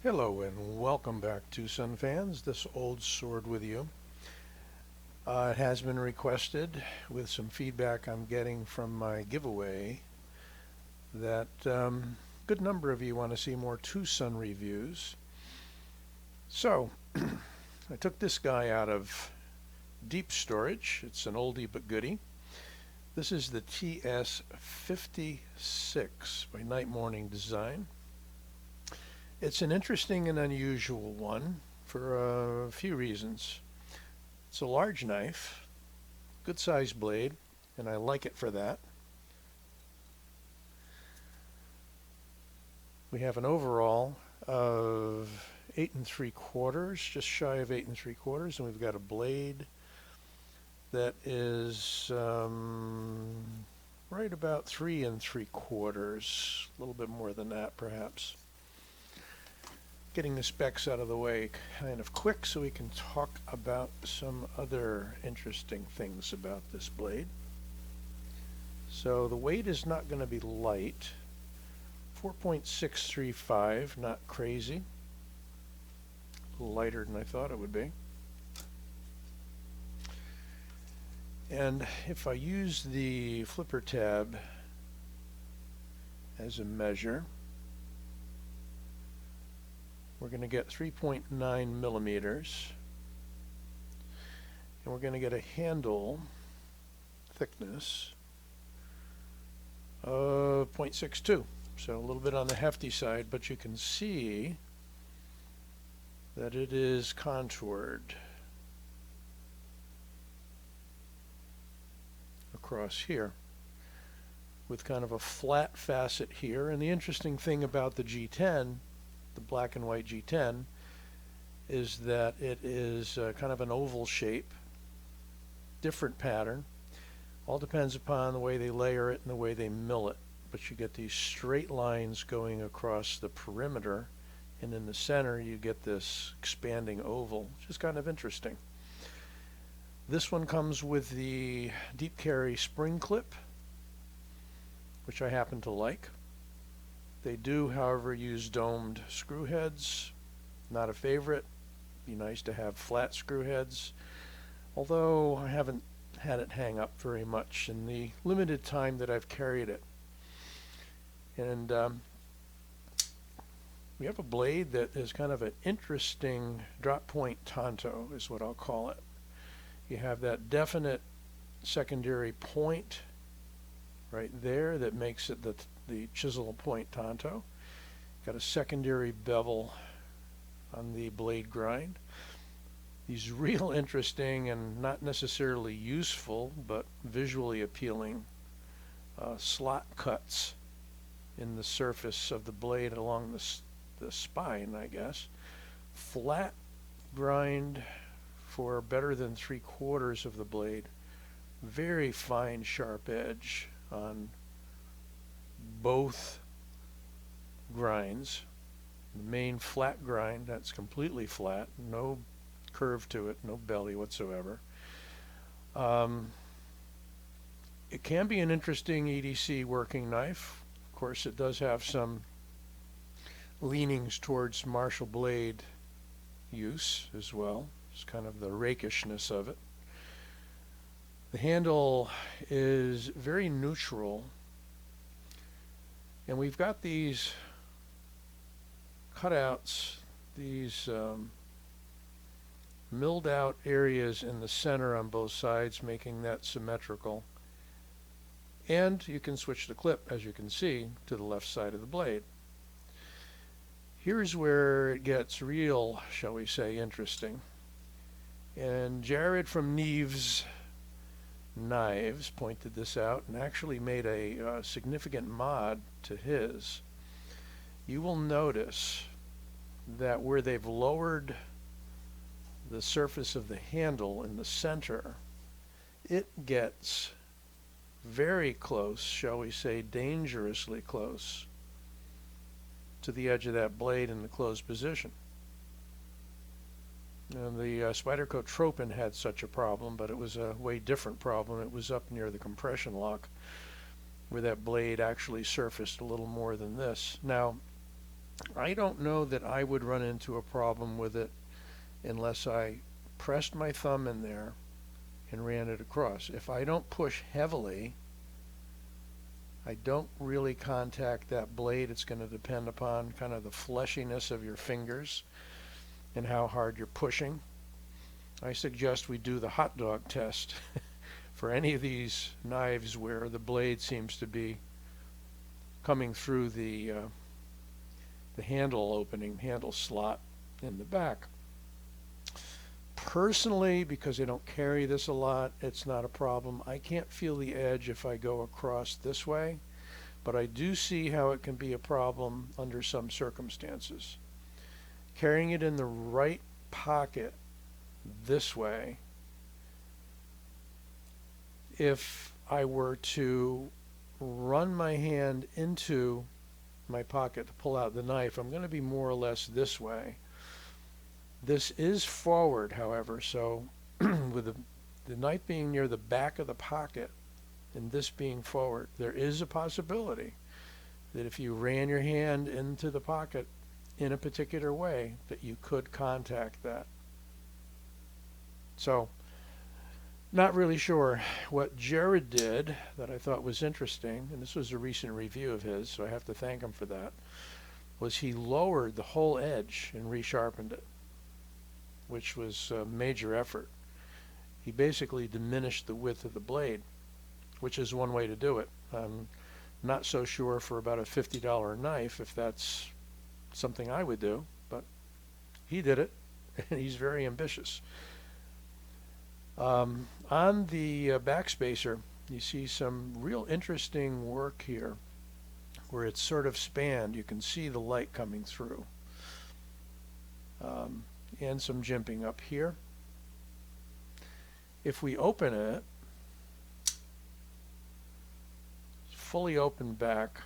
Hello and welcome back, TwoSun fans. This old sword with you. It has been requested with some feedback I'm getting from my giveaway that a good number of you want to see more TwoSun reviews. So I took this guy out of deep storage. It's an oldie but goodie. This is the TS56 by Night Morning Design. It's an interesting and unusual one for a few reasons. It's a large knife, good size blade, and I like it for that. We have an overall of 8 3/4, just shy of 8 3/4, and we've got a blade that is right about 3 3/4, a little bit more than that perhaps. Getting the specs out of the way kind of quick so we can talk about some other interesting things about this blade. So the weight is not going to be light. 4.635, not crazy. A little lighter than I thought it would be. And if I use the flipper tab as a measure, we're going to get 3.9 millimeters, and we're going to get a handle thickness of 0.62, so a little bit on the hefty side, but you can see that it is contoured across here with kind of a flat facet here. And the interesting thing about the G10, the black and white G10, is that it is kind of an oval shape, different pattern. All depends upon the way they layer it and the way they mill it, but you get these straight lines going across the perimeter, and in the center you get this expanding oval, which is kind of interesting. This one comes with the deep carry spring clip, which I happen to like. They do, however, use domed screw heads. Not a favorite. Be nice to have flat screw heads, although I haven't had it hang up very much in the limited time that I've carried it. And we have a blade that is kind of an interesting drop point Tanto, is what I'll call it. You have that definite secondary point right there that makes it the chisel point Tanto. Got a secondary bevel on the blade grind. These real interesting and not necessarily useful but visually appealing slot cuts in the surface of the blade along the spine, I guess. Flat grind for better than 3/4 of the blade. Very fine sharp edge on both grinds. The main flat grind, that's completely flat, no curve to it, no belly whatsoever. It can be an interesting EDC working knife. Of course, it does have some leanings towards Marshall blade use as well. It's kind of the rakishness of it. The handle is very neutral, and we've got these cutouts, these milled out areas in the center on both sides, making that symmetrical. And you can switch the clip, as you can see, to the left side of the blade. Here's where it gets real, shall we say, interesting. And Jared from Neves Knives pointed this out and actually made a significant mod to his. You will notice that where they've lowered the surface of the handle in the center, it gets very close, shall we say dangerously close, to the edge of that blade in the closed position. And the Spyderco Tropin had such a problem, but it was a way different problem. It was up near the compression lock, where that blade actually surfaced a little more than this. Now, I don't know that I would run into a problem with it unless I pressed my thumb in there and ran it across. If I don't push heavily, I don't really contact that blade. It's going to depend upon kind of the fleshiness of your fingers and how hard you're pushing. I suggest we do the hot dog test for any of these knives where the blade seems to be coming through the handle slot in the back. Personally, because I don't carry this a lot, it's not a problem. I can't feel the edge if I go across this way, but I do see how it can be a problem under some circumstances. Carrying it in the right pocket this way, if I were to run my hand into my pocket to pull out the knife, I'm going to be more or less this way. This is forward, however, so with the knife being near the back of the pocket and this being forward, there is a possibility that if you ran your hand into the pocket in a particular way, that you could contact that. So, not really sure. What Jared did that I thought was interesting, and this was a recent review of his, so I have to thank him for that, was he lowered the whole edge and resharpened it, which was a major effort. He basically diminished the width of the blade, which is one way to do it. I'm not so sure for about a $50 knife if that's something I would do, but he did it, and he's very ambitious. On the backspacer, you see some real interesting work here where it's sort of spanned. You can see the light coming through. And some jimping up here. If we open it, fully open back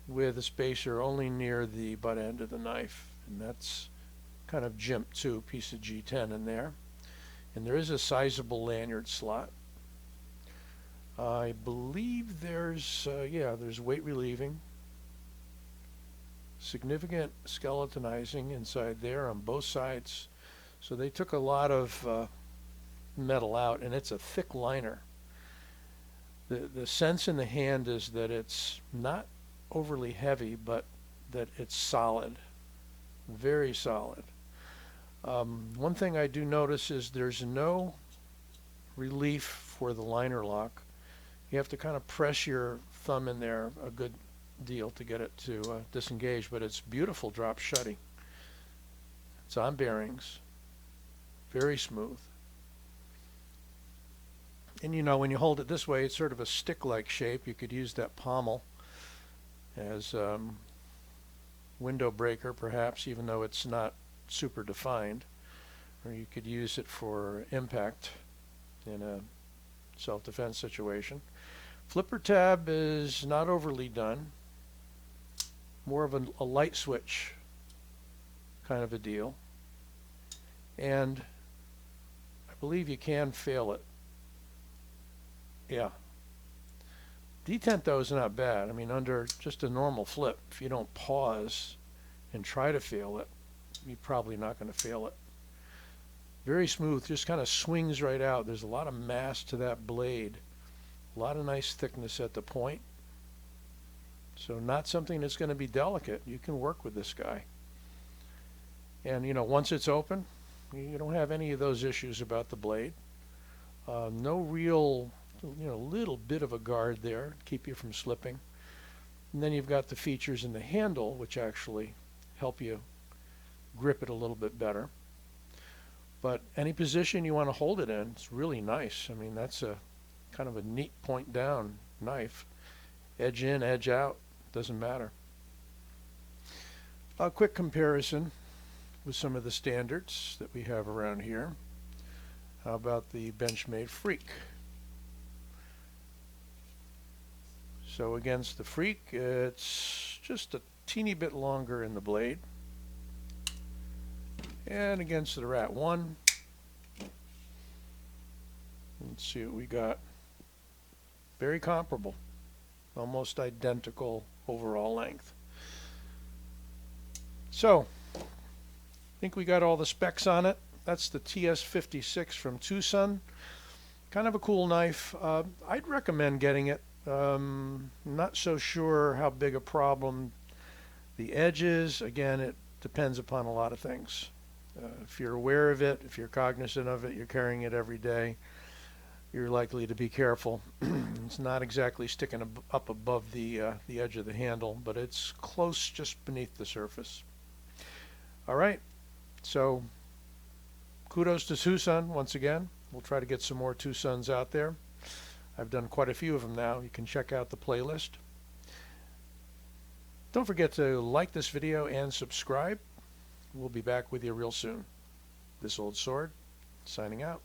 with a spacer only near the butt end of the knife, and that's kind of jimped too, piece of G10 in there. And there is a sizable lanyard slot. I believe there's weight relieving, significant skeletonizing inside there on both sides. So they took a lot of metal out, and it's a thick liner. The sense in the hand is that it's not overly heavy, but that it's solid, very solid. One thing I do notice is there's no relief for the liner lock. You have to kind of press your thumb in there a good deal to get it to disengage, but it's beautiful drop shutting. It's on bearings, very smooth. And you know, when you hold it this way, it's sort of a stick-like shape. You could use that pommel as window breaker, perhaps, even though it's not super defined. Or you could use it for impact in a self-defense situation. Flipper tab is not overly done. More of a light switch kind of a deal. And I believe you can fail it. Yeah. Detent though is not bad. I mean, under just a normal flip, if you don't pause and try to fail it, you're probably not going to fail it. Very smooth, just kind of swings right out. There's a lot of mass to that blade. A lot of nice thickness at the point. So not something that's going to be delicate. You can work with this guy. And you know, once it's open, you don't have any of those issues about the blade. No real, little bit of a guard there to keep you from slipping. And then you've got the features in the handle, which actually help you grip it a little bit better. But any position you want to hold it in, it's really nice. I mean, that's a kind of a neat point down knife. Edge in, edge out, doesn't matter. A quick comparison with some of the standards that we have around here. How about the Benchmade Freak? So against the Freak, it's just a teeny bit longer in the blade. And against the Rat 1, let's see what we got. Very comparable, almost identical overall length. So, I think we got all the specs on it. That's the TS56 from TwoSun. Kind of a cool knife. I'd recommend getting it. Not so sure how big a problem the edge is. Again, it depends upon a lot of things. If you're aware of it, if you're cognizant of it, you're carrying it every day, you're likely to be careful. It's not exactly sticking up above the edge of the handle, but it's close just beneath the surface. All right, so kudos to TwoSun once again. We'll try to get some more TwoSuns out there. I've done quite a few of them now. You can check out the playlist. Don't forget to like this video and subscribe. We'll be back with you real soon. This Old Sword, signing out.